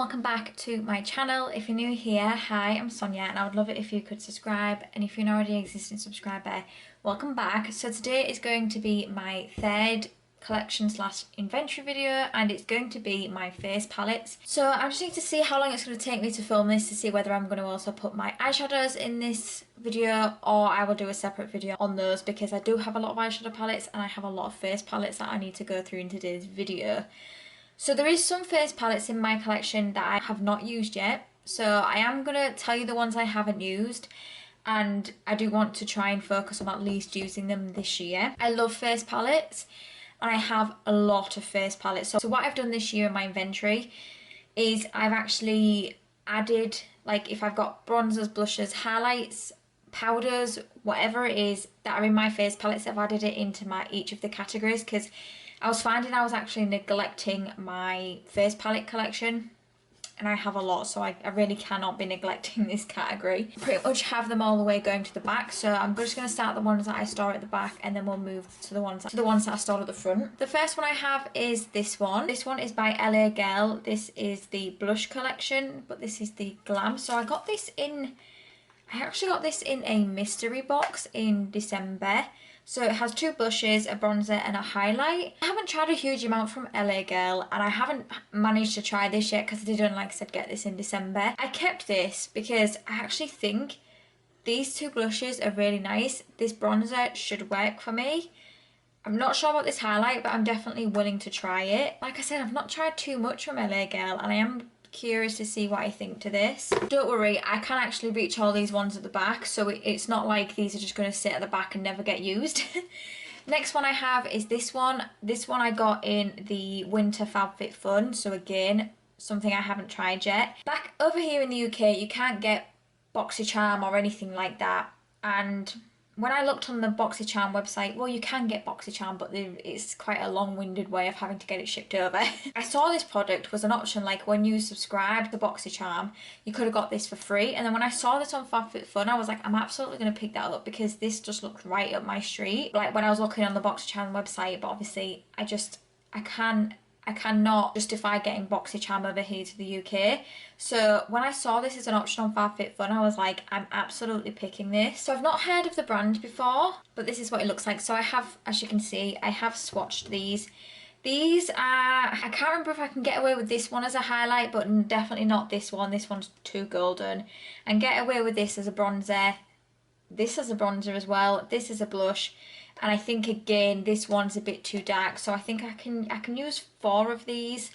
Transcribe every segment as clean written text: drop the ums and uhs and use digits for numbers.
welcome back to my channel. If you're new here, hi, I'm Sonia and I would love it if you could subscribe, and if you're an already existing subscriber, welcome back. So today is going to be my third collection slash inventory video, and it's going to be my face palettes. So I just need to see how long it's going to take me to film this to see whether I'm going to also put my eyeshadows in this video or I will do a separate video on those, because I do have a lot of eyeshadow palettes and I have a lot of face palettes that I need to go through in today's video. So there is some face palettes in my collection that I have not used yet, so I am going to tell you the ones I haven't used, and I do want to try and focus on at least using them this year. I love face palettes and I have a lot of face palettes. So what I've done this year in my inventory is I've actually added, like, if I've got bronzers, blushes, highlights, powders, whatever it is that are in my face palettes, I've added it into each of the categories, because I was finding I was actually neglecting my face palette collection, and I have a lot, so I really cannot be neglecting this category. Pretty much have them all the way going to the back, so I'm just going to start the ones that I store at the back and then we'll move to the ones that I store at the front. The first one I have is this one. This one is by LA Girl. This is the blush collection, but this is the glam. So I actually got this in a mystery box in December. So it has two blushes, a bronzer and a highlight. I haven't tried a huge amount from LA Girl, and I haven't managed to try this yet because I didn't, like I said, get this in December. I kept this because I actually think these two blushes are really nice. This bronzer should work for me. I'm not sure about this highlight, but I'm definitely willing to try it. Like I said, I've not tried too much from LA Girl, and I am curious to see what I think to this. Don't worry, I can actually reach all these ones at the back, so it's not like these are just going to sit at the back and never get used. Next one I have is this one. This one I got in the Winter FabFitFun, so again, something I haven't tried yet. Back over here in the UK, you can't get BoxyCharm or anything like that, and when I looked on the BoxyCharm website, well, you can get BoxyCharm, but it's quite a long-winded way of having to get it shipped over. I saw this product was an option, like when you subscribe to BoxyCharm, you could have got this for free. And then when I saw this on FabFitFun, I was like, I'm absolutely going to pick that up because this just looks right up my street. Like when I was looking on the BoxyCharm website, but obviously I cannot justify getting BoxyCharm over here to the UK. So when I saw this as an option on FabFitFun, I was like, I'm absolutely picking this. So I've not heard of the brand before, but this is what it looks like. So I have, as you can see, I have swatched these. These are, I can't remember if I can get away with this one as a highlight, but definitely not this one. This one's too golden. And get away with this as a bronzer. This as a bronzer as well. This is a blush. And I think, again, this one's a bit too dark, so I think I can use 4 of these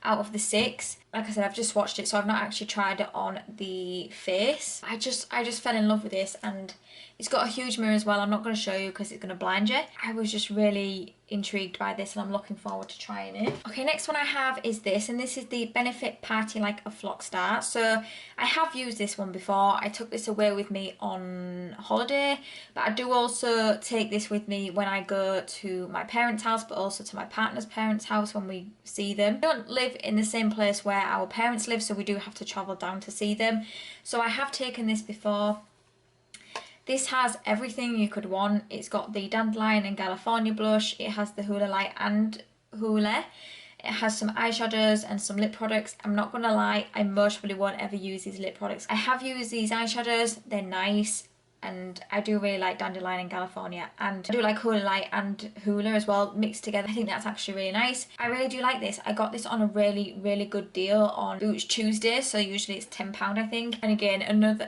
out of the 6. Like I said, I've just swatched it, so I've not actually tried it on the face. I just fell in love with this, and it's got a huge mirror as well. I'm not going to show you because it's going to blind you. I was just really intrigued by this and I'm looking forward to trying it. Okay, next one I have is this, and this is the Benefit Party Like a Flock Star. So I have used this one before. I took this away with me on holiday, but I do also take this with me when I go to my parents' house, but also to my partner's parents' house when we see them. We don't live in the same place where our parents live, so we do have to travel down to see them. So I have taken this before. This has everything you could want. It's got the Dandelion and California blush. It has the Hula Light and Hula. It has some eyeshadows and some lip products. I'm not gonna lie, I most probably won't ever use these lip products. I have used these eyeshadows, they're nice, and I do really like Dandelion and California, and I do like Hula Light and Hula as well mixed together. I think that's actually really nice. I really do like this. I got this on a really good deal on Boots Tuesday, so usually it's £10 I think. And again,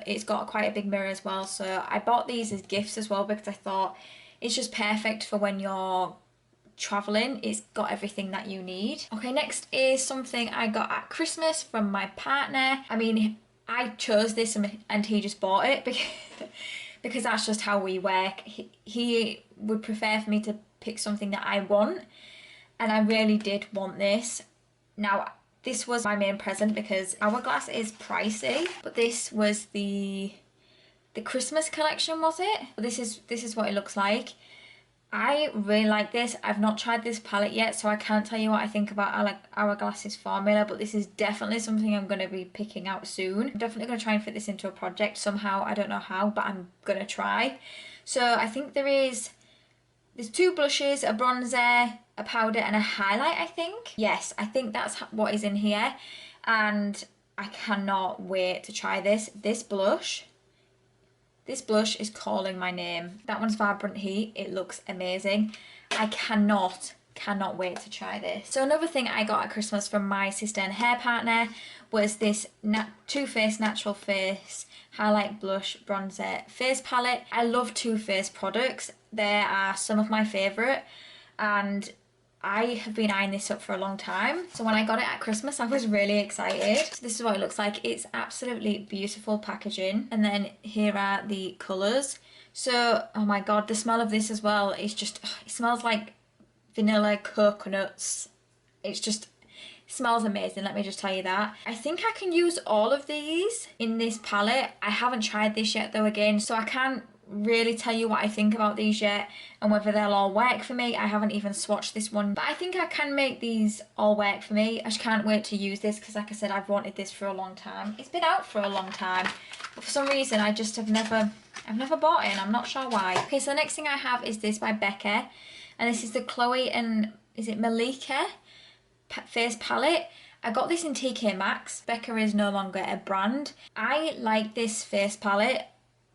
it's got quite a big mirror as well, so I bought these as gifts as well because I thought it's just perfect for when you're traveling. It's got everything that you need. Okay, next is something I got at Christmas from my partner. I mean, I chose this and he just bought it because that's just how we work. He would prefer for me to pick something that I want, and I really did want this. Now, this was my main present because Hourglass is pricey, but this was the Christmas collection, was it? This is what it looks like. I really like this. I've not tried this palette yet, so I can't tell you what I think about Hourglass's formula, but this is definitely something I'm going to be picking out soon. I'm definitely going to try and fit this into a project somehow. I don't know how, but I'm going to try. So I think there's 2 blushes, a bronzer, a powder and a highlight, I think. Yes, I think that's what is in here. and I cannot wait to try this. This blush is calling my name. That one's Vibrant Heat. It looks amazing. I cannot wait to try this. So another thing I got at Christmas from my sister and hair partner was this Too Faced Natural Face Highlight Blush Bronzer Face Palette. I love Too Faced products. They are some of my favourite, and I have been eyeing this up for a long time. So when I got it at Christmas, I was really excited. So this is what it looks like. It's absolutely beautiful packaging. And then here are the colours. So, oh my God, the smell of this as well is just, it smells like vanilla coconuts. It smells amazing, let me just tell you that. I think I can use all of these in this palette. I haven't tried this yet though again, so I can't really tell you what I think about these yet and whether they'll all work for me. I haven't even swatched this one, but I think I can make these all work for me. I just can't wait to use this because, like I said, I've wanted this for a long time. It's been out for a long time, but for some reason I just I've never bought it, and I'm not sure why. Okay, so the next thing I have is this by Becca, and this is the Chloe and, is it Malika face palette. I got this in TK Maxx. Becca is no longer a brand. I like this face palette.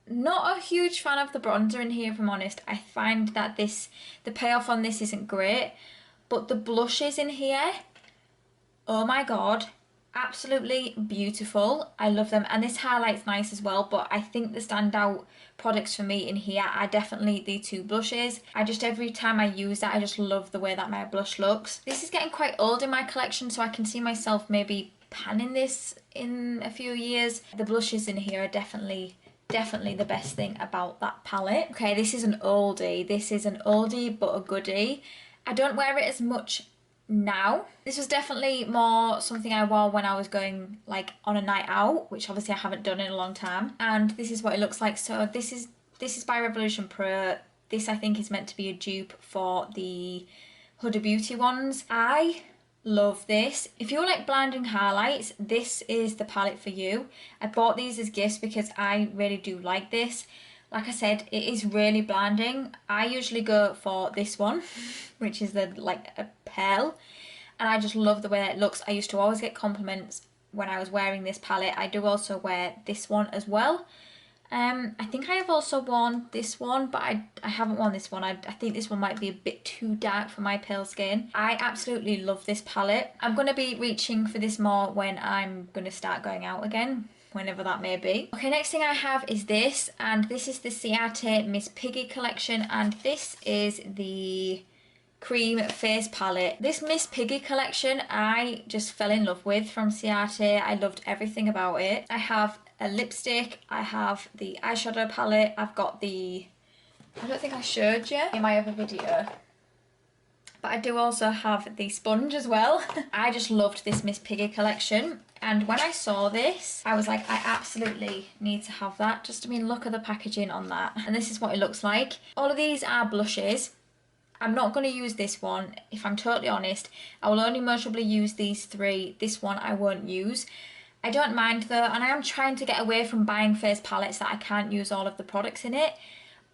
Not a huge fan of the bronzer in here, if I'm honest. I find that the payoff on this isn't great, but the blushes in here, oh my God, absolutely beautiful. I love them, and this highlight's nice as well, but I think the standout products for me in here are definitely the two blushes. Every time I use that, I just love the way that my blush looks. This is getting quite old in my collection, so I can see myself maybe panning this in a few years. The blushes in here are definitely the best thing about that palette. Okay, this is an oldie. This is an oldie but a goodie. I don't wear it as much now. This was definitely more something I wore when I was going like on a night out, which obviously I haven't done in a long time. And this is what it looks like. So this is by Revolution Pro. This I think is meant to be a dupe for the Huda Beauty ones. I love this. If you like blinding highlights, this is the palette for you. I bought these as gifts because I really do like this. Like I said, it is really blinding. I usually go for this one, which is like a pearl, and I just love the way that it looks. I used to always get compliments when I was wearing this palette. I do also wear this one as well. I think I have also worn this one, but I haven't worn this one. I think this one might be a bit too dark for my pale skin. I absolutely love this palette. I'm going to be reaching for this more when I'm going to start going out again, whenever that may be. Okay, next thing I have is this, and this is the Ciate Miss Piggy collection, and this is the cream face palette. This Miss Piggy collection I just fell in love with from Ciate. I loved everything about it. I have a lipstick, I have the eyeshadow palette, I've got the, I don't think I showed you in my other video, but I do also have the sponge as well. I just loved this Miss Piggy collection, and when I saw this I was like, I absolutely need to have that. Just, I mean, look at the packaging on that, and this is what it looks like. All of these are blushes. I'm not going to use this one, if I'm totally honest. I will only measurably use these three. This one I won't use. I don't mind though, and I am trying to get away from buying face palettes that I can't use all of the products in it.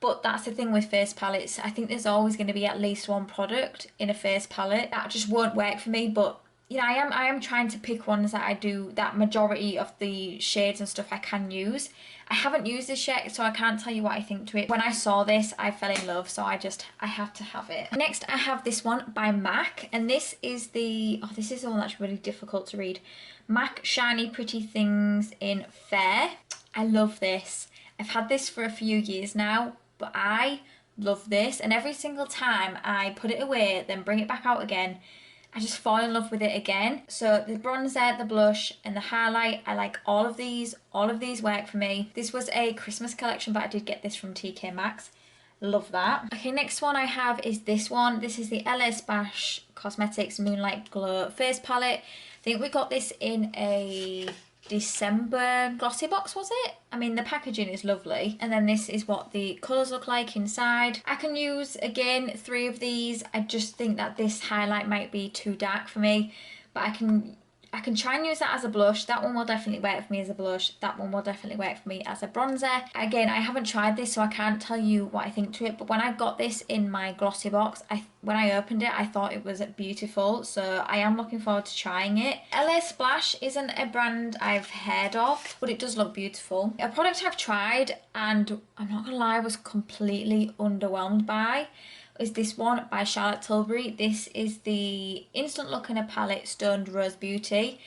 But that's the thing with face palettes. I think there's always going to be at least one product in a face palette that just won't work for me. But you know, I am trying to pick ones that I do, that majority of the shades and stuff I can use. I haven't used this yet, so I can't tell you what I think to it. When I saw this, I fell in love, so I had to have it. Next, I have this one by MAC, and this is the, oh, this is the one that's really difficult to read. MAC Shiny Pretty Things in Fair. I love this. I've had this for a few years now, but I love this, and every single time I put it away, then bring it back out again, I just fall in love with it again. So the bronzer, the blush, and the highlight, I like all of these. All of these work for me. This was a Christmas collection, but I did get this from TK Maxx. Love that. Okay, next one I have is this one. This is the Ellis Cosmetics Moonlight Glow Face Palette. I think we got this in a December glossy box, was it? I mean, the packaging is lovely. And then this is what the colours look like inside. I can use, again, 3 of these. I just think that this highlight might be too dark for me, but I can I can try and use that as a blush. That one will definitely work for me as a blush. That one will definitely work for me as a bronzer. Again, I haven't tried this, so I can't tell you what I think to it, but when I got this in my glossy box, when I opened it, I thought it was beautiful, so I am looking forward to trying it. LA Splash isn't a brand I've heard of, but it does look beautiful. A product I've tried, and I'm not gonna lie, I was completely underwhelmed by, is this one by Charlotte Tilbury. This is the Instant Look in a Palette Stoned Rose Beauty.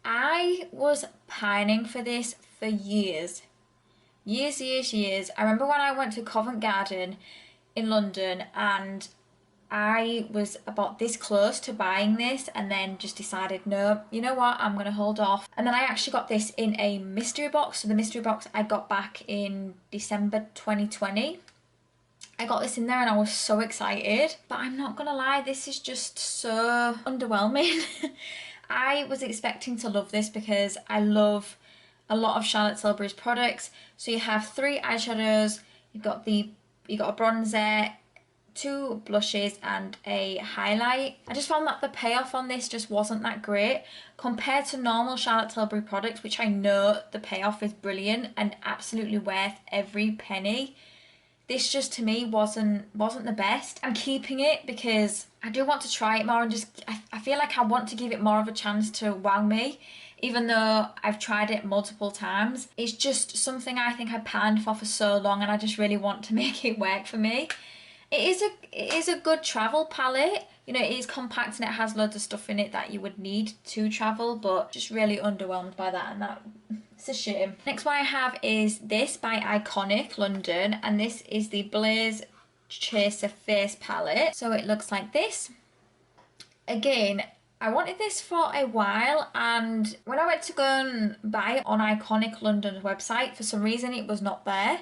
I was pining for this for years. Years. I remember when I went to Covent Garden in London and I was about this close to buying this and then just decided, no, you know what, I'm going to hold off. And then I actually got this in a mystery box. So the mystery box I got back in December 2020. I got this in there and I was so excited, but I'm not gonna lie, this is just so underwhelming. I was expecting to love this because I love a lot of Charlotte Tilbury's products. So you have 3 eyeshadows, you got a bronzer, 2 blushes and a highlight. I just found that the payoff on this just wasn't that great compared to normal Charlotte Tilbury products, which I know the payoff is brilliant and absolutely worth every penny. This just to me wasn't the best. I'm keeping it because I do want to try it more and just I feel like I want to give it more of a chance to wow me, even though I've tried it multiple times. It's just something I think I panned for so long and I just really want to make it work for me. It is a good travel palette. You know, it is compact and it has loads of stuff in it that you would need to travel, but just really underwhelmed by that, and that it's a shame. Next one I have is this by Iconic London, and this is the Blaze Chaser Face Palette. So it looks like this. Again, I wanted this for a while, and when I went to go and buy it on Iconic London's website, for some reason it was not there.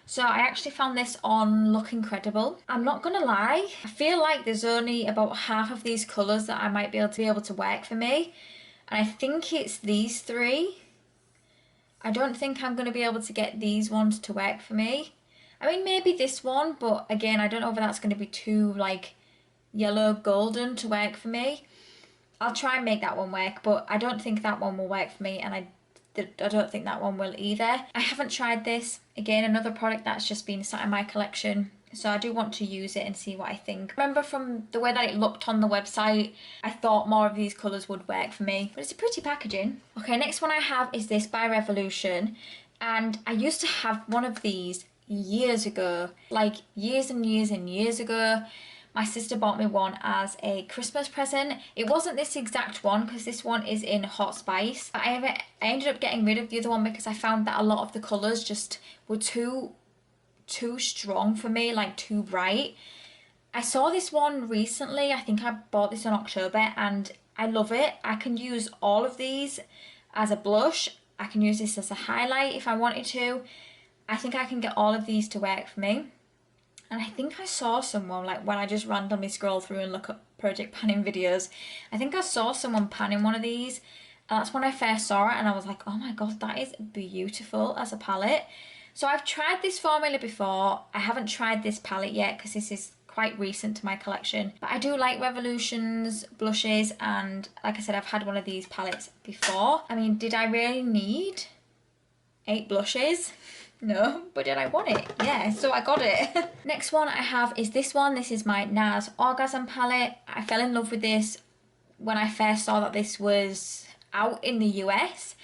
So I actually found this on Look Incredible. I'm not gonna lie, I feel like there's only about half of these colours that I might be able to work for me. And I think it's these 3. I don't think I'm gonna be able to get these ones to work for me. I mean, maybe this one, but again, I don't know if that's gonna be too like yellow golden to work for me. I'll try and make that one work, but I don't think that one will work for me, and I don't think that one will either. I haven't tried this. Again, another product that's just been sat in my collection, so I do want to use it and see what I think. Remember from the way that it looked on the website, I thought more of these colours would work for me, but it's a pretty packaging. Okay, next one I have is this by Revolution, and I used to have one of these years ago, like years and years ago. My sister bought me one as a Christmas present. It wasn't this exact one because this one is in Hot Spice. I ended up getting rid of the other one because I found that a lot of the colours just were too strong for me, like too bright. I saw this one recently. I think I bought this in October and I love it. I can use all of these as a blush. I can use this as a highlight if I wanted to. I think I can get all of these to work for me. And I think I saw someone, like when I just randomly scroll through and look up project panning videos, I think I saw someone panning one of these. And that's when I first saw it and I was like, oh my god, that is beautiful as a palette. So I've tried this formula before. I haven't tried this palette yet because this is quite recent to my collection. But I do like Revolution's blushes, and like I said, I've had one of these palettes before. I mean, did I really need 8 blushes? No, but did I want it? Yeah, so I got it. Next one I have is this one. This is my Nars Orgasm palette. I fell in love with this when I first saw that this was out in the US,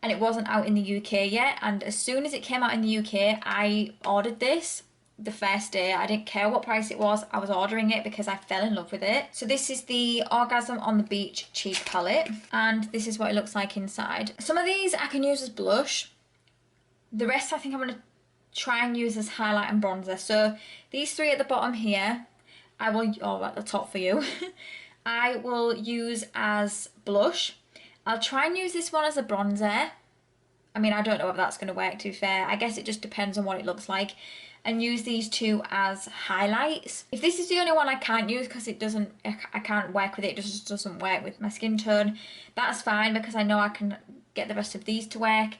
and it wasn't out in the UK yet. And as soon as it came out in the UK, I ordered this the first day. I didn't care what price it was. I was ordering it because I fell in love with it. So this is the Orgasm on the Beach Cheek palette, and this is what it looks like inside. Some of these I can use as blush. The rest I think I'm going to try and use as highlight and bronzer. So these 3 at the bottom here, I will, or at the top for you, I will use as blush. I'll try and use this one as a bronzer. I mean, I don't know if that's going to work, to be fair. I guess it just depends on what it looks like. And use these 2 as highlights. If this is the only one I can't use because it doesn't, I can't work with it, it just doesn't work with my skin tone, that's fine because I know I can get the rest of these to work.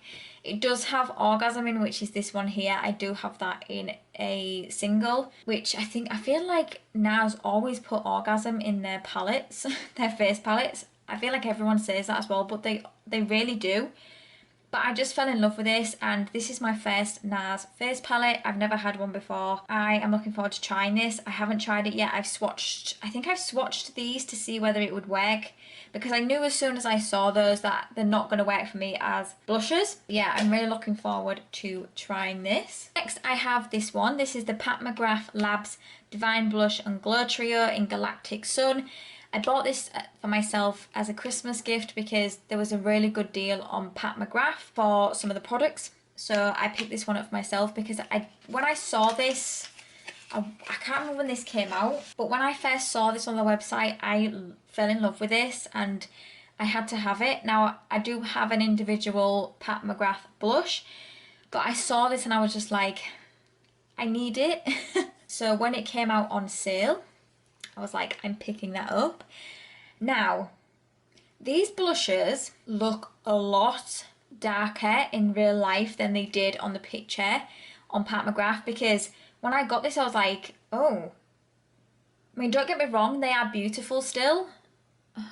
It does have Orgasm in, which is this one here. I do have that in a single, which I feel like Nars always put Orgasm in their palettes, their face palettes. I feel like everyone says that as well, but they really do. But I just fell in love with this, and this is my first Nars face palette. I've never had one before. I am looking forward to trying this. I haven't tried it yet. I think I've swatched these to see whether it would work, because I knew as soon as I saw those that they're not going to work for me as blushes. Yeah, I'm really looking forward to trying this. Next, I have this one. This is the Mcgrath Labs Divine Blush and Glow Trio in Galactic Sun. I bought this for myself as a Christmas gift because there was a really good deal on Mcgrath for some of the products. So I picked this one up for myself because when I saw this, I can't remember when this came out, but when I first saw this on the website, I fell in love with this and I had to have it. Now, I do have an individual Mcgrath blush, but I saw this and I was just like, I need it. So when it came out on sale, I was like, I'm picking that up. Now, these blushes look a lot darker in real life than they did on the picture on Mcgrath, because when I got this, I was like, oh. I mean, don't get me wrong, they are beautiful still.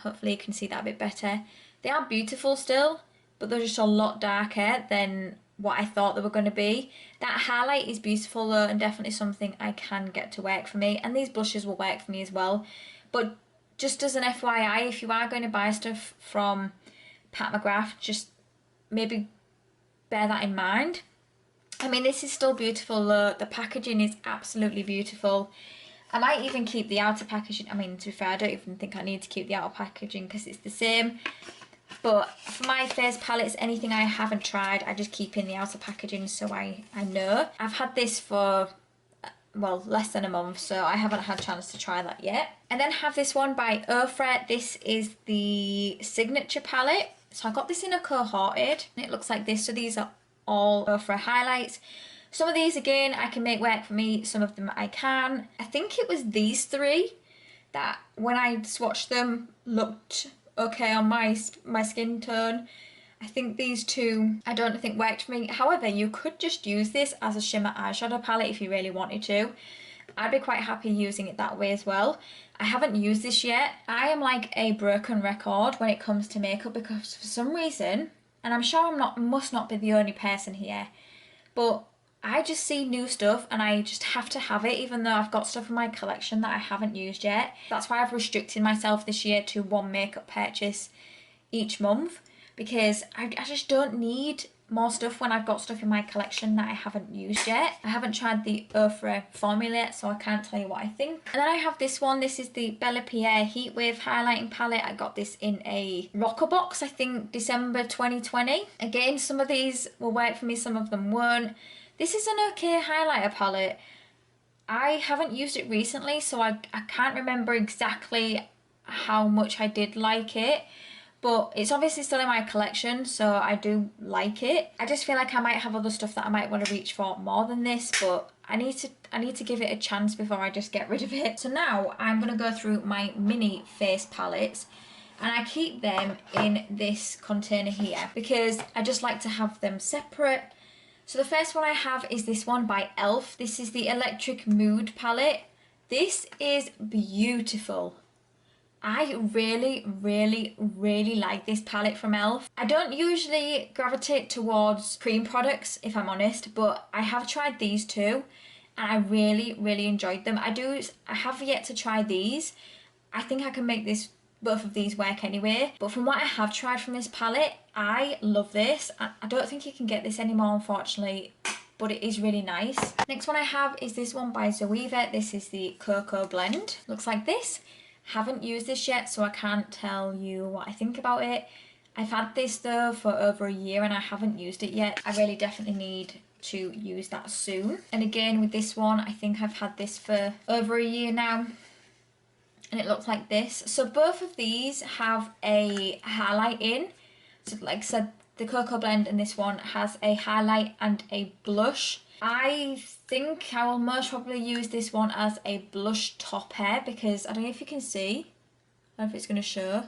Hopefully you can see that a bit better. They are beautiful still, but they're just a lot darker than what I thought they were going to be. That highlight is beautiful though, and definitely something I can get to work for me, and these blushes will work for me as well. But just as an FYI, if you are going to buy stuff from Mcgrath, just maybe bear that in mind. I mean, this is still beautiful though. The packaging is absolutely beautiful. I might even keep the outer packaging. I mean, to be fair, I don't even think I need to keep the outer packaging because it's the same. But for my face palettes, anything I haven't tried, I just keep in the outer packaging so I know. I've had this for, well, less than a month, so I haven't had a chance to try that yet. And then have this one by Ofra. This is the Signature palette. So I got this in a cohorted, and it looks like this. So these are all Ofra highlights. Some of these, again, I can make work for me. Some of them I can. I think it was these three that, when I swatched them, looked okay on my skin tone. I think these two I don't think worked for me. However, you could just use this as a shimmer eyeshadow palette if you really wanted to. I'd be quite happy using it that way as well. I haven't used this yet. I am like a broken record when it comes to makeup, because for some reason, and I'm sure must not be the only person here, but I just see new stuff and I just have to have it, even though I've got stuff in my collection that I haven't used yet. That's why I've restricted myself this year to one makeup purchase each month, because I just don't need more stuff when I've got stuff in my collection that I haven't used yet. I haven't tried the Ofra formula yet, so I can't tell you what I think. And then I have this one. This is the Bella Pierre Heatwave highlighting palette. I got this in a rocker box, I think December 2020. Again, some of these will work for me, some of them won't. This is an okay highlighter palette. I haven't used it recently, so I can't remember exactly how much I did like it, but it's obviously still in my collection, so I do like it. I just feel like I might have other stuff that I might want to reach for more than this, but I need to give it a chance before I just get rid of it. So now I'm going to go through my mini face palettes, and I keep them in this container here because I just like to have them separate. So the first one I have is this one by Elf. This is the Electric Mood palette. This is beautiful. I really, really, really like this palette from Elf. I don't usually gravitate towards cream products, if I'm honest, but I have tried these two and I really, really enjoyed them. I have yet to try these. I think I can make both of these work anyway, but from what I have tried from this palette, I love this. I don't think you can get this anymore, unfortunately, but it is really nice. Next one I have is this one by Zoeva. This is the Cocoa Blend. Looks like this. Haven't used this yet, so I can't tell you what I think about it. I've had this though for over a year and I haven't used it yet. I really definitely need to use that soon. And again with this one, I think I've had this for over a year now, and it looks like this. So both of these have a highlight in. So like I said, the Cocoa Blend and this one has a highlight and a blush. I think I will most probably use this one as a blush topper because I don't know if you can see. I don't know if it's going to show.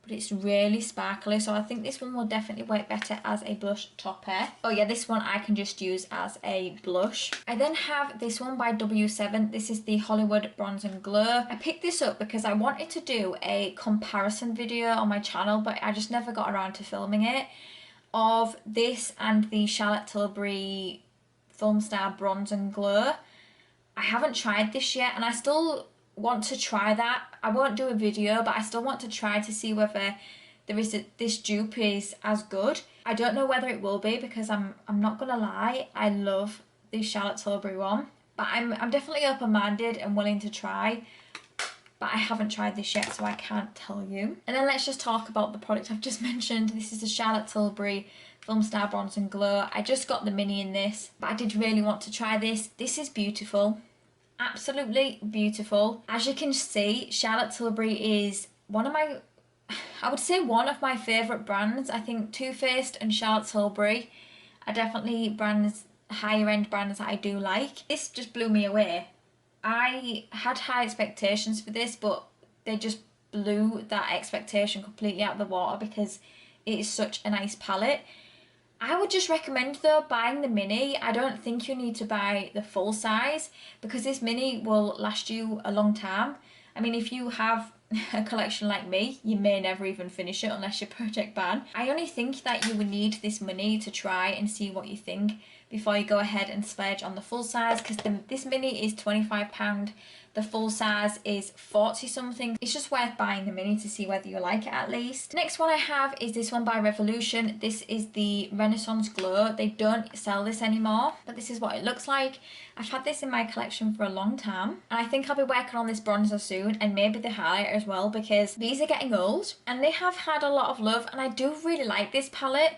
but it's really sparkly, so I think this one will definitely work better as a blush topper. Oh yeah, this one I can just use as a blush. I then have this one by W7. This is the Hollywood Bronze and Glow. I picked this up because I wanted to do a comparison video on my channel, but I just never got around to filming it, of this and the Charlotte Tilbury Film Star Bronze and Glow. I haven't tried this yet, and I still want to try that. I won't do a video, but I still want to try to see whether this dupe is as good. I don't know whether it will be, because I'm not gonna lie, I love the Charlotte Tilbury one, but I'm definitely open-minded and willing to try, but I haven't tried this yet, so I can't tell you. And then let's just talk about the product I've just mentioned. This is the Charlotte Tilbury Film Star Bronze and Glow. I just got the mini in this, but I did really want to try this. This is beautiful. Absolutely beautiful. As you can see, Charlotte Tilbury is one of my, I would say one of my favourite brands. I think Too Faced and Charlotte Tilbury are definitely brands, higher end brands that I do like. This just blew me away. I had high expectations for this, but they just blew that expectation completely out of the water because it is such a nice palette. I would just recommend though buying the mini. I don't think you need to buy the full size, because this mini will last you a long time. I mean, if you have a collection like me, you may never even finish it unless you project ban. I only think that you would need this mini to try and see what you think before you go ahead and splurge on the full size, because this mini is £25. The full size is 40 something. It's just worth buying the mini to see whether you like it at least. Next one I have is this one by Revolution. This is the Renaissance Glow. They don't sell this anymore, but this is what it looks like. I've had this in my collection for a long time, and I think I'll be working on this bronzer soon, and maybe the highlighter as well, because these are getting old and they have had a lot of love, and I do really like this palette.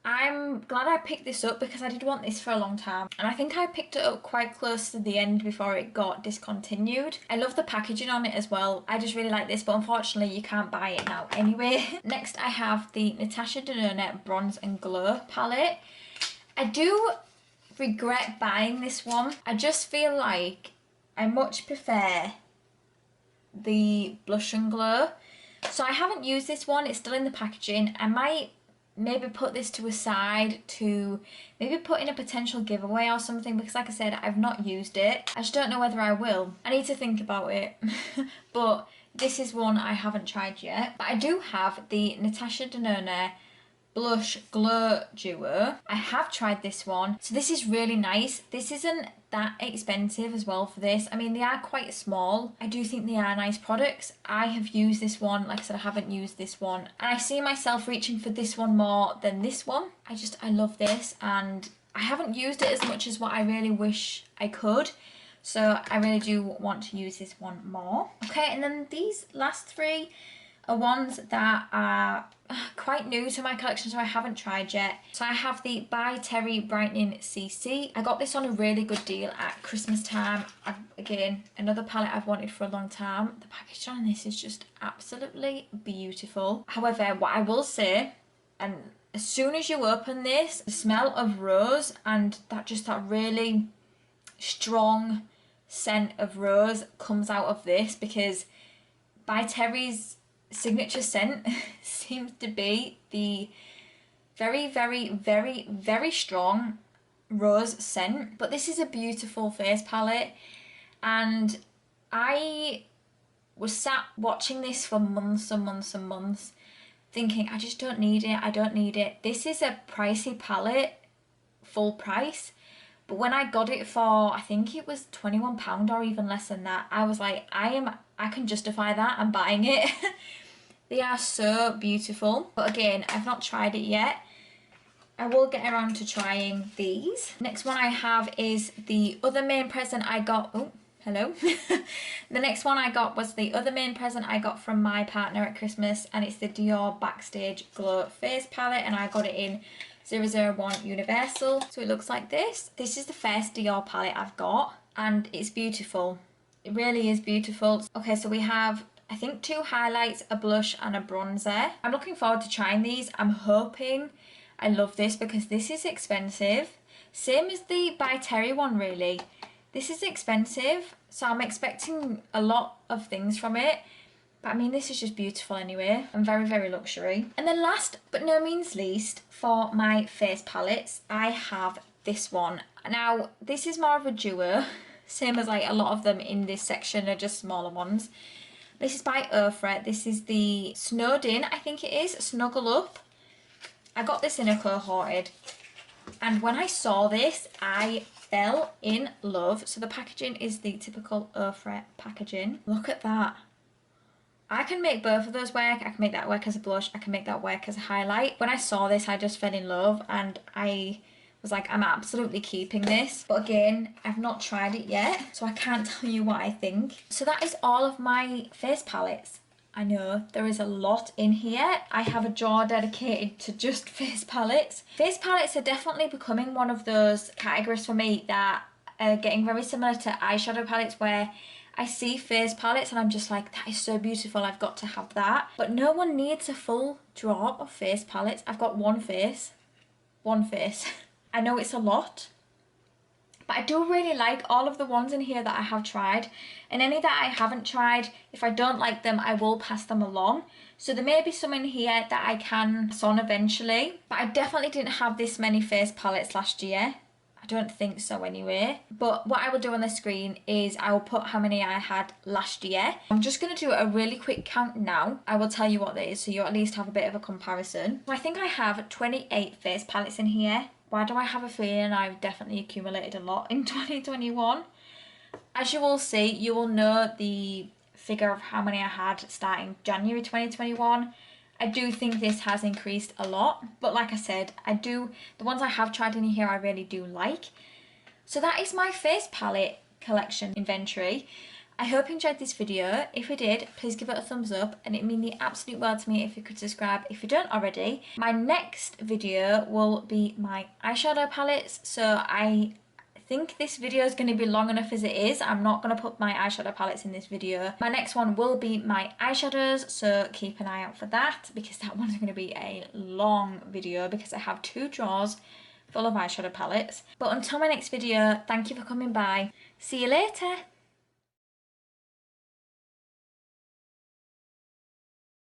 I'm glad I picked this up because I did want this for a long time, and I think I picked it up quite close to the end before it got discontinued. I love the packaging on it as well. I just really like this, but unfortunately you can't buy it now anyway. Next I have the Natasha Denona Bronze and Glow palette. I do regret buying this one. I just feel like I much prefer the Blush and Glow. So I haven't used this one, it's still in the packaging. I might maybe put this to a side to maybe put in a potential giveaway or something, because like I said, I've not used it. I just don't know whether I will. I need to think about it. But this is one I haven't tried yet. But I do have the Natasha Denona Blush Glow Duo. I have tried this one, so this is really nice. This isn't that expensive as well for this. I mean, they are quite small. I do think they are nice products. I have used this one. Like I said, I haven't used this one, and I see myself reaching for this one more than this one. I love this, and I haven't used it as much as what I really wish I could. So I really do want to use this one more. Okay, and then these last three are ones that are quite new to my collection, so I haven't tried yet. So I have the by Terry Brighton Cc. I got this on a really good deal at Christmas time. Again, another palette I've wanted for a long time. The package on this is just absolutely beautiful. However, what I will say, and as soon as you open this, the smell of rose and that really strong scent of rose comes out of this, because by Terry's signature scent seems to be the very, very, very, very strong rose scent. But this is a beautiful face palette, and I was sat watching this for months and months and months thinking, I just don't need it, I don't need it. This is a pricey palette, full price, but when I got it for, I think it was £21 or even less than that, I was like, I can justify that, I'm buying it. They are so beautiful, but again, I've not tried it yet. I will get around to trying these. Next one I have is the other main present I got. Oh, hello. The next one I got was the other main present I got from my partner at Christmas, and it's the Dior Backstage Glow Face Palette, and I got it in 001 Universal. So it looks like this. This is the first Dior palette I've got, and it's beautiful. It really is beautiful. Okay, so we have, I think, 2 highlights, a blush and a bronzer. I'm looking forward to trying these. I'm hoping I love this because this is expensive. Same as the by Terry one, really. This is expensive, so I'm expecting a lot of things from it. But I mean, this is just beautiful anyway, and very, very luxury. And then last but no means least, for my face palettes, I have this one. Now, this is more of a duo, same as like a lot of them in this section are just smaller ones. This is by Ofra. This is the Snowed In, I think it is, Snuggle Up. I got this in a cohorted, and when I saw this, I fell in love. So the packaging is the typical Ofra packaging. Look at that. I can make both of those work. I can make that work as a blush. I can make that work as a highlight. When I saw this, I just fell in love, and I was like, I'm absolutely keeping this. But again, I've not tried it yet, so I can't tell you what I think. So that is all of my face palettes. I know there is a lot in here. I have a drawer dedicated to just face palettes. Face palettes are definitely becoming one of those categories for me that are getting very similar to eyeshadow palettes, where I see face palettes and I'm just like, that is so beautiful, I've got to have that. But no one needs a full drawer of face palettes. I've got one face. I know it's a lot, but I do really like all of the ones in here that I have tried, and any that I haven't tried, if I don't like them, I will pass them along. So there may be some in here that I can pass on eventually, but I definitely didn't have this many face palettes last year. I don't think so anyway. But what I will do on the screen is I will put how many I had last year. I'm just going to do a really quick count now. I will tell you what that is, so you at least have a bit of a comparison. So I think I have 28 face palettes in here. Why do I have a feeling I've definitely accumulated a lot in 2021? As you will see, you will know the figure of how many I had starting January 2021. I do think this has increased a lot, but like I said, the ones I have tried in here I really do like. So that is my face palette collection inventory. I hope you enjoyed this video. If you did, please give it a thumbs up, and it'd mean the absolute world to me if you could subscribe if you don't already. My next video will be my eyeshadow palettes, so I think this video is going to be long enough as it is. I'm not going to put my eyeshadow palettes in this video. My next one will be my eyeshadows, so keep an eye out for that, because that one's going to be a long video because I have 2 drawers full of eyeshadow palettes. But until my next video, thank you for coming by. See you later.